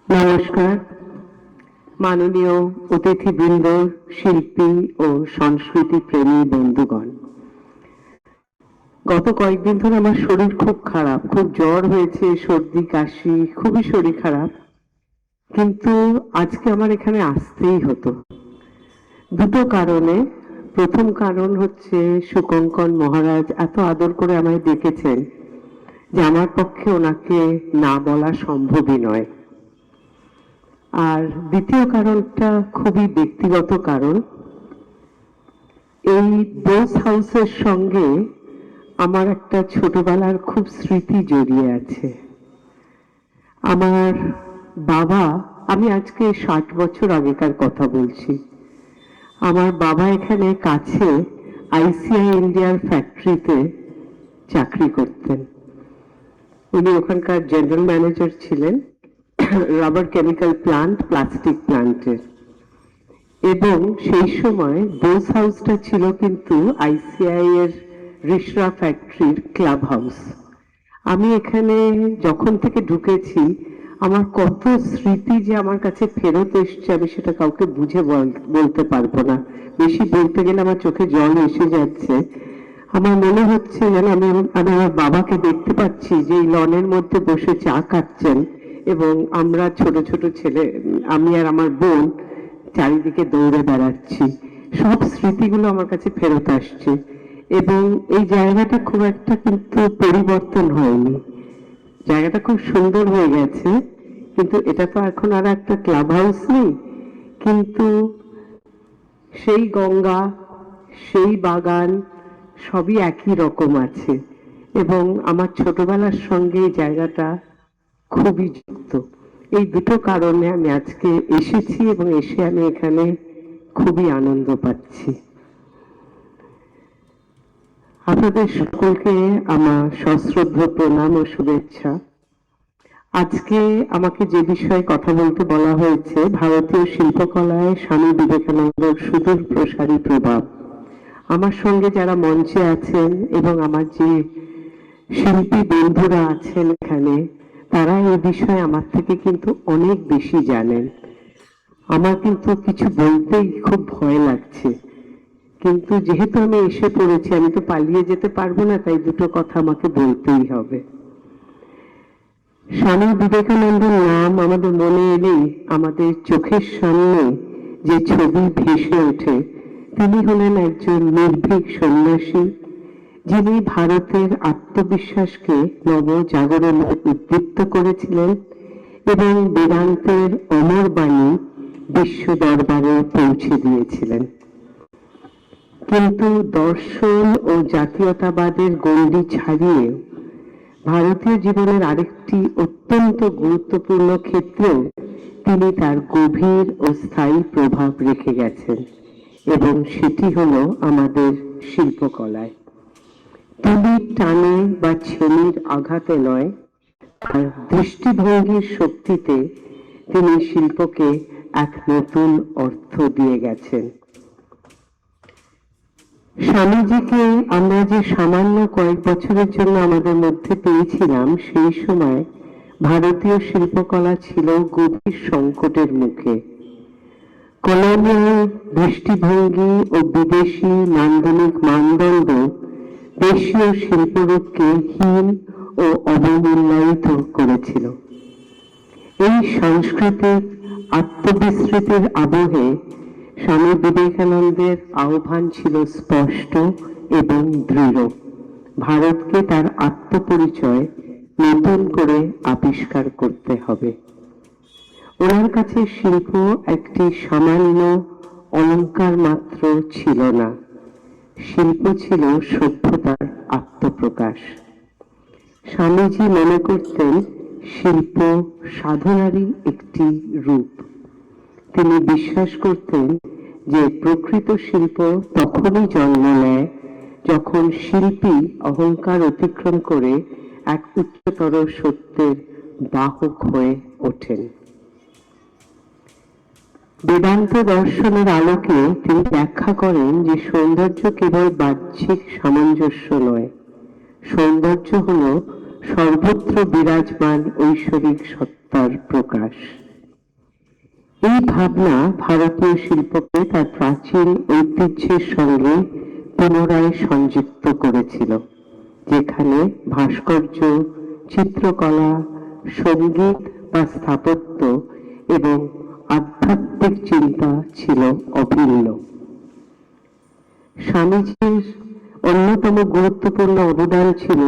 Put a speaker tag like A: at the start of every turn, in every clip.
A: নমস্কার। মাননীয় অতিথিবৃন্দ, শিল্পী ও সংস্কৃতি প্রেমী বন্ধুগণ, গত কয়েকদিন ধরে আমার শরীর খুব খারাপ, খুব জ্বর হয়েছে, সর্দি কাশি, খুবই শরীর খারাপ। কিন্তু আজকে আমার এখানে আসতেই হতো দুটো কারণে। প্রথম কারণ হচ্ছে শুকঙ্কন মহারাজ এত আদর করে আমায় ডেকেছেন যে আমার পক্ষে ওনাকে না বলা সম্ভবই নয়। আর দ্বিতীয় কারণটা খুবই ব্যক্তিগত কারণ। এই বোস হাউসের সঙ্গে আমার একটা ছোটবেলার খুব স্মৃতি জড়িয়ে আছে। আমার বাবা, আমি আজকে 60 বছর আগেকার কথা বলছি, আমার বাবা এখানে কাছে আইসিআই ইন্ডিয়ার ফ্যাক্টরিতে চাকরি করতেন। উনি ওখানকার জেনারেল ম্যানেজার ছিলেন, রাবার কেমিক্যাল প্লান্ট, প্লাস্টিক প্লান্টের। এবং সেই সময় বোস হাউসটা ছিল কিন্তু আইসিআই এর রিশরা ফ্যাক্টরির ক্লাব হাউস। আমি এখানে যখন থেকে ঢুকেছি আমার কত স্মৃতি যে আমার কাছে ফেরত এসছে, আমি সেটা কাউকে বুঝে বলতে পারবো না। বেশি বলতে গেলে আমার চোখে জল এসে যাচ্ছে। আমার মনে হচ্ছে যেন আমি আমার বাবাকে দেখতে পাচ্ছি যে এই লনের মধ্যে বসে চা খাচ্ছেন এবং আমরা ছোট ছোট ছেলে, আমি আর আমার বোন চারিদিকে দৌড়ে বেড়াচ্ছি। সব স্মৃতিগুলো আমার কাছে ফেরত আসছে এবং এই জায়গাটা খুব একটা কিন্তু পরিবর্তন হয়নি। জায়গাটা খুব সুন্দর হয়ে গেছে, কিন্তু এটা তো এখন আর একটা ক্লাব হাউস নেই। কিন্তু সেই গঙ্গা, সেই বাগান সবই একই রকম আছে এবং আমার ছোটবেলার সঙ্গে এই জায়গাটা খুবই যুক্ত। এই দুটো কারণে আমি আজকে এসেছি এবং এসে আমি এখানে খুবই আনন্দ পাচ্ছি। আপনাদের সকলকে আমার সশ্রদ্ধ প্রণাম ও শুভেচ্ছা। আজকে আমাকে যে বিষয়ে কথা বলতে বলা হয়েছে, ভারতীয় শিল্পকলায় স্বামী বিবেকানন্দর সুদূর প্রসারী প্রভাব। আমার সঙ্গে যারা মঞ্চে আছেন এবং আমার যে শিল্পী বন্ধুরা আছেন এখানে, তারা এই বিষয়ে আমার থেকে কিন্তু অনেক বেশি জানেন। আমার কিন্তু কিছু বলতেই খুব ভয় লাগছে, কিন্তু যেহেতু আমি এসে পড়েছি, আমি তো পালিয়ে যেতে পারবো না, তাই দুটো কথা আমাকে বলতেই হবে। স্বামী বিবেকানন্দের নাম আমাদের মনে এলেই আমাদের চোখের সামনে যে ছবি ভেসে ওঠে, তিনি হলেন একজন নির্ভীক সন্ন্যাসী, যিনি ভারতের আত্মবিশ্বাসকে নবজাগরণে উদ্দীপ্ত করেছিলেন এবং বেদান্তের অমর বাণী বিশ্ব দরবারে পৌঁছে দিয়েছিলেন। কিন্তু দর্শন ও জাতীয়তাবাদের গণ্ডি ছাড়িয়ে ভারতীয় জীবনের আরেকটি অত্যন্ত গুরুত্বপূর্ণ ক্ষেত্রেও তিনি তার গভীর ও স্থায়ী প্রভাব রেখে গেছেন এবং সেটি হলো আমাদের শিল্পকলায়। তুলির টানে বা ছেনির আঘাতে নয়, তার দৃষ্টিভঙ্গির শক্তিতে তিনি শিল্পকে এক নতুন অর্থ দিয়ে গেছেন। স্বামীজিকে আমরা যে সামান্য কয়েক বছরের জন্য আমাদের মধ্যে পেয়েছিলাম, সেই সময় ভারতীয় শিল্পকলা ছিল গভীর সংকটের মুখে। কলোনিয়াল দৃষ্টিভঙ্গি ও বিদেশি নান্দনিক মানদণ্ড দেশীয় শিল্পরূপকে হীন ও অবমূল্যায়িত করেছিল। এই সাংস্কৃতিক আত্মবিস্মৃতির আবহে স্বামী বিবেকানন্দের আহ্বান ছিল স্পষ্ট এবং দৃঢ়। ভারতকে তার আত্মপরিচয় নতুন করে আবিষ্কার করতে হবে। ওনার কাছে শিল্প একটি সামান্য অলংকার মাত্র ছিল না, শিল্প ছিল সভ্যতার আত্মপ্রকাশ। স্বামীজি মনে করতেন শিল্প সাধনারই একটি রূপ। তিনি বিশ্বাস করতেন যে প্রকৃত শিল্প তখনই জন্ম নেয় যখন শিল্পী অহংকার অতিক্রম করে এক উচ্চতর সত্যের বাহক হয়ে ওঠেন। বেদান্ত দর্শনের আলোকে তিনি ব্যাখ্যা করেন যে সৌন্দর্য কেবল বাহ্যিক সামঞ্জস্য নয়, সৌন্দর্য হল সর্বত্র বিরাজমান ঐশ্বরিক সত্তার প্রকাশ। এই ভাবনা ভারতীয় শিল্পকে তার প্রাচীন ঐতিহ্যের সঙ্গে পুনরায় সংযুক্ত করেছিল, যেখানে ভাস্কর্য, চিত্রকলা, সঙ্গীত বা স্থাপত্য এবং আধ্যাত্মিক চিন্তা ছিল অভিন্ন। স্বামীজির অন্যতম গুরুত্বপূর্ণ অবদান ছিল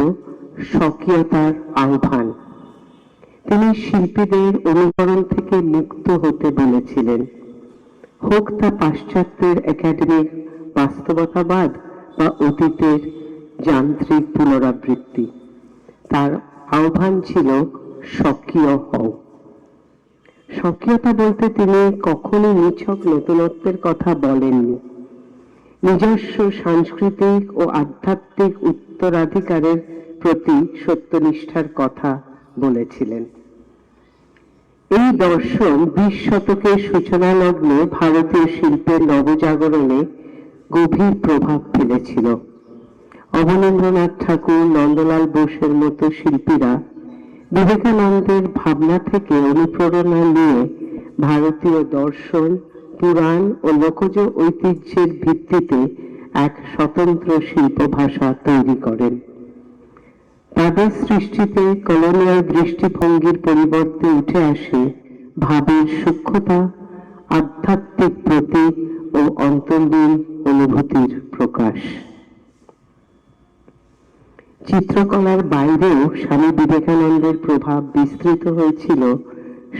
A: স্বকীয়তার আহ্বান। তিনি শিল্পীদের অনুকরণ থেকে মুক্ত হতে বলেছিলেন, হোক তা পাশ্চাত্যের একাডেমিক বাস্তবতাবাদ বা অতীতের যান্ত্রিক পুনরাবৃত্তি। তার আহ্বান ছিল স্বকীয় হও। স্বকীয়তা বলতে তিনি কখনো নিছক নতুনত্বের কথা বলেননি। নিজস্ব সাংস্কৃতিক ও আধ্যাত্মিক উত্তরাধিকারের প্রতি সত্যনিষ্ঠার কথা বলেছিলেন। এই দর্শন 20 শতকের সূচনা লগ্নে ভারতীয় শিল্পের নবজাগরণে গভীর প্রভাব ফেলেছিল। অবনীন্দ্রনাথ ঠাকুর, নন্দলাল বোসের মতো শিল্পীরা বিবেকানন্দের ভাবনা থেকে অনুপ্রেরণা নিয়ে ভারতীয় দর্শন, পুরাণ ও লোকজ ঐতিহ্যের ভিত্তিতে এক স্বতন্ত্র শিল্প ভাষা তৈরি করেন। তাদের সৃষ্টিতে কলোনিয়াল দৃষ্টিভঙ্গির পরিবর্তে উঠে আসে ভাবের সূক্ষ্মতা, আধ্যাত্মিক প্রতীক ও অন্তর্লীন অনুভূতির প্রকাশ। চিত্রকলার বাইরেও স্বামী বিবেকানন্দের প্রভাব বিস্তৃত হয়েছিল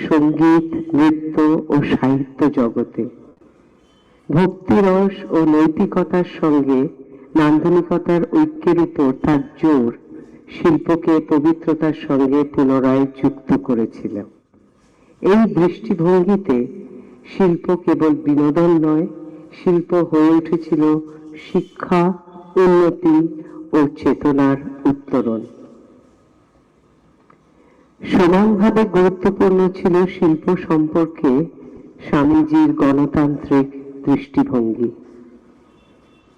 A: সঙ্গীত, নৃত্য ও সাহিত্য জগতে। ভক্তিরস ও নৈতিকতার সঙ্গে নান্দনিকতার ঐক্যের উপর তার জোর শিল্পকে পবিত্রতার সঙ্গে পুনরায় যুক্ত করেছিল। এই দৃষ্টিভঙ্গিতে শিল্প কেবল বিনোদন নয়, শিল্প হয়ে উঠেছিল শিক্ষা, উন্নতি ও চেতনার উত্তরণ। সমানভাবে গুরুত্বপূর্ণ ছিল শিল্প সম্পর্কে স্বামীজির গণতান্ত্রিক দৃষ্টিভঙ্গি।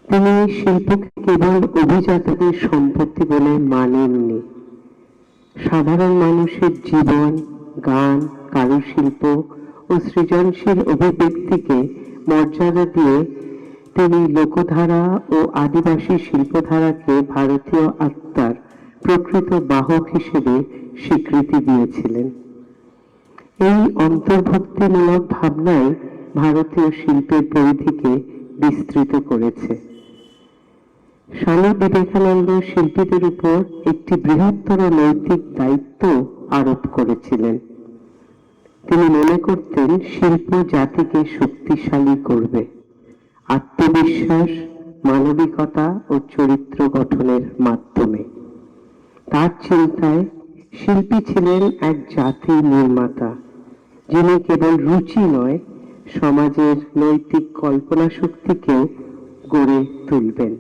A: তিনি শিল্পকে কেবল অভিজাতদের সম্পত্তি বলে মানেননি। সাধারণ মানুষের জীবন, গান, কারুশিল্প ও সৃজনশীল অভিব্যক্তিকে মর্যাদা দিয়ে তিনি লোকধারা ও আদিবাসী শিল্পধারাকে ভারতীয় আত্মার প্রকৃত বাহক হিসেবে স্বীকৃতি দিয়েছিলেন। এই অন্তর্ভুক্তিমূলক ভাবনাই ভারতীয় শিল্পের পরিধিকে বিস্তৃত করেছে। স্বামী বিবেকানন্দ শিল্পীদের উপর একটি বৃহত্তর নৈতিক দায়িত্ব আরোপ করেছিলেন। তিনি মনে করতেন শিল্প জাতিকে শক্তিশালী করবে, আত্মবিশ্বাস, মানবিকতা ও চরিত্র গঠনের মাধ্যমে। তার চিন্তায় শিল্পী ছিলেন এক জাতির নির্মাতা, যিনি কেবল রুচি নয়, সমাজের নৈতিক কল্পনা শক্তিকেও গড়ে তুলবেন।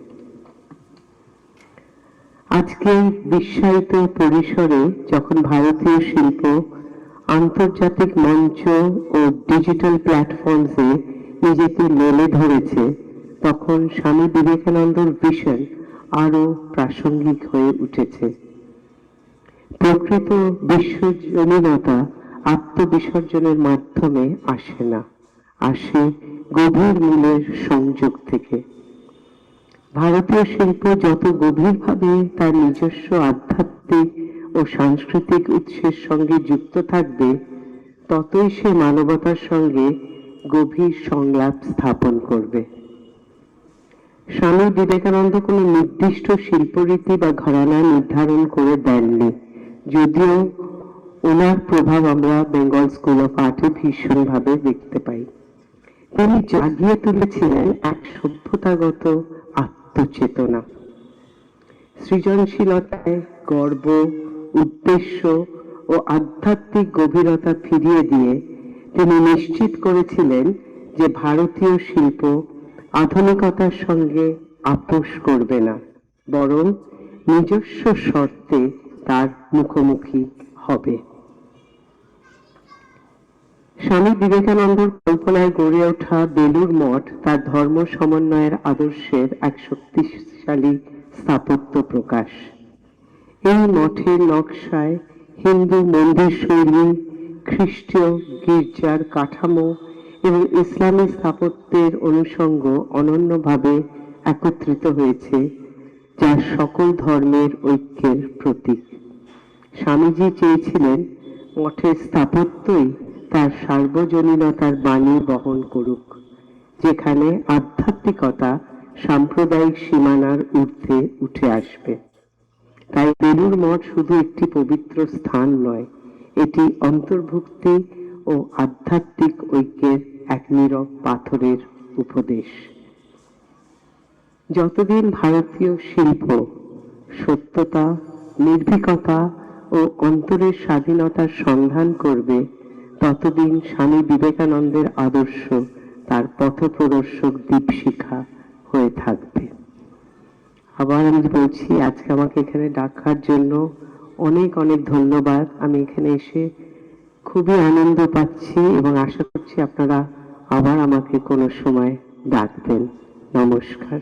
A: আজকে বিশ্বায়িত পরিসরে যখন ভারতীয় শিল্প আন্তর্জাতিক মঞ্চ ও ডিজিটাল প্ল্যাটফর্মসে নিজেকে মেলে ধরেছে, তখন স্বামী বিবেকানন্দর ভিশন আরো প্রাসঙ্গিক হয়ে উঠেছে। প্রকৃত বিশ্বজনীনতা আত্মবিসর্জনের মাধ্যমে আসে না, আসে গভীর মূলের সংযোগ থেকে। ভারতীয় শিল্প যত গভীরভাবে তার নিজস্ব আধ্যাত্মিক ও সাংস্কৃতিক উৎসের সঙ্গে যুক্ত থাকবে, ততই সে মানবতার সঙ্গে গভীর সংলাপ স্থাপন করবে। স্বামী বিবেকানন্দ কোনো নির্দিষ্ট শিল্পরীতি বা ঘরানা নির্ধারণ করে দেননি, যদিও ওনার প্রভাব আমরা বেঙ্গল স্কুল অফ আর্টে ভীষণভাবে দেখতে পাই। তিনি জাগিয়ে তুলেছিলেন এক সভ্যতাগত আত্মচেতনা। সৃজনশীলতায় গর্ব, উদ্দেশ্য ও আধ্যাত্মিক গভীরতা ফিরিয়ে দিয়ে তিনি নিশ্চিত করেছিলেন যে ভারতীয় শিল্প আধুনিকতার সঙ্গে আপোষ করবে না, বরং নিজস্ব শর্তে তার মুখোমুখি হবে। স্বামী বিবেকানন্দর কল্পনায় গড়ে ওঠা বেলুড় মঠ তার ধর্ম সমন্বয়ের আদর্শের এক শক্তিশালী স্থাপত্য প্রকাশ। এই মঠের নকশায় হিন্দু মন্দির শৈলী, খ্রিস্টীয় গির্জার কাঠামো এবং ইসলামী স্থাপত্যের অনুষঙ্গ অনন্যভাবে একত্রিত হয়েছে, যা সকল ধর্মের ঐক্যের প্রতীক। স্বামীজি চেয়েছিলেন মঠের স্থাপত্যই তার সার্বজনীনতার বাণী বহন করুক, যেখানে আধ্যাত্মিকতা সাম্প্রদায়িক সীমানার ঊর্ধ্বে উঠে আসবে। তাই বেলুড় মঠ শুধু একটি পবিত্র স্থান নয়, এটি অন্তর্ভুক্তি ও আধ্যাত্মিক ঐক্যের এক নীরব পাথরের উপদেশ। যতদিন ভারতীয় শিল্প সত্যতা, নির্ভীকতা ও অন্তরের স্বাধীনতার সন্ধান করবে, ততদিন স্বামী বিবেকানন্দের আদর্শ তার পথপ্রদর্শক দীপশিখা হয়ে থাকবে। আবার আমি বলছি, আজকে আমাকে এখানে ডাকার জন্য অনেক অনেক ধন্যবাদ। আমি এখানে এসে খুবই আনন্দ পাচ্ছি এবং আশা করছি আপনারা আবার আমাকে কোনো সময় ডাকবেন। নমস্কার।